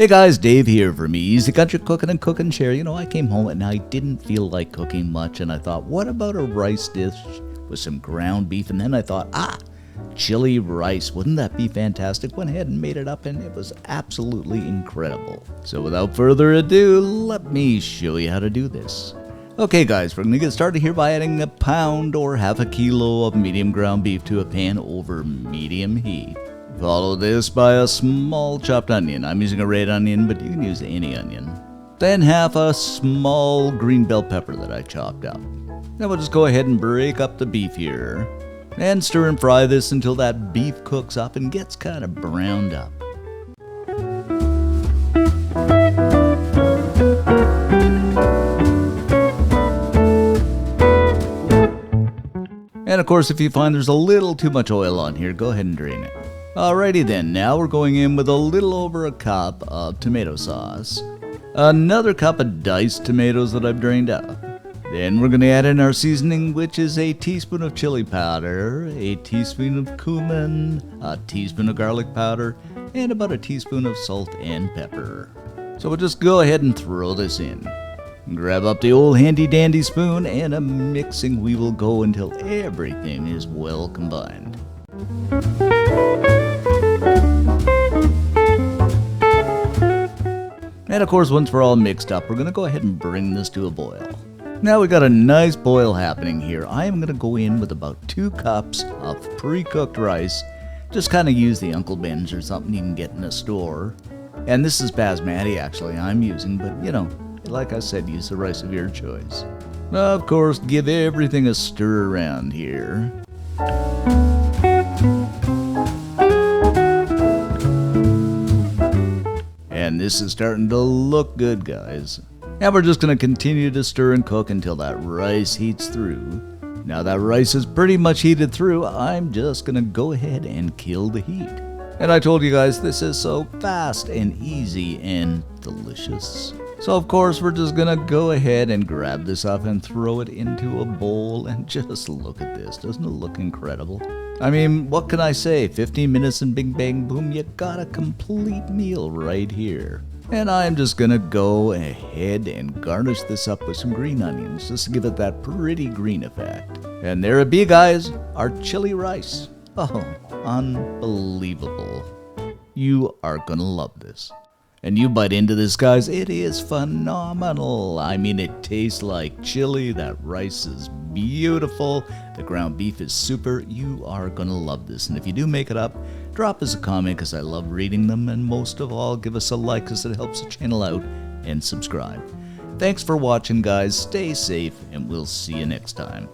Hey guys, Dave here from Easy Country Cooking and Cook and Share. You know, I came home and I didn't feel like cooking much, and I thought, what about a rice dish with some ground beef? And then I thought, chili rice. Wouldn't that be fantastic? Went ahead and made it up, and it was absolutely incredible. So without further ado, let me show you how to do this. Okay guys, we're going to get started here by adding a pound or half a kilo of medium ground beef to a pan over medium heat. Follow this by a small chopped onion. I'm using a red onion, but you can use any onion. Then half a small green bell pepper that I chopped up. Then we'll just go ahead and break up the beef here. And stir and fry this until that beef cooks up and gets kind of browned up. And of course, if you find there's a little too much oil on here, go ahead and drain it. Alrighty then, now we're going in with a little over a cup of tomato sauce. Another cup of diced tomatoes that I've drained out. Then we're going to add in our seasoning, which is a teaspoon of chili powder, a teaspoon of cumin, a teaspoon of garlic powder, and about a teaspoon of salt and pepper. So we'll just go ahead and throw this in. Grab up the old handy dandy spoon, and a mixing we will go until everything is well combined. And of course, once we're all mixed up, we're going to go ahead and bring this to a boil. Now we got a nice boil happening here. I am going to go in with about 2 cups of pre-cooked rice. Just kind of use the Uncle Ben's or something you can get in a store. And this is basmati actually I'm using, but you know, like I said, use the rice of your choice. Of course, give everything a stir around here. And this is starting to look good, guys. Now we're just going to continue to stir and cook until that rice heats through. Now that rice is pretty much heated through, I'm just going to go ahead and kill the heat. And I told you guys this is so fast and easy and delicious. So of course we're just going to go ahead and grab this up and throw it into a bowl, and just look at this. Doesn't it look incredible? I mean, what can I say? 15 minutes and bing bang boom, you got a complete meal right here. And I'm just gonna go ahead and garnish this up with some green onions, just to give it that pretty green effect. And there it be, guys, our chili rice. Oh, unbelievable. You are gonna love this. And you bite into this, guys, it is phenomenal. I mean, it tastes like chili. That rice is beautiful. The ground beef is super. You are gonna love this. And if you do make it up, drop us a comment because I love reading them. And most of all, give us a like because it helps the channel out, and subscribe. Thanks for watching, guys. Stay safe, and we'll see you next time.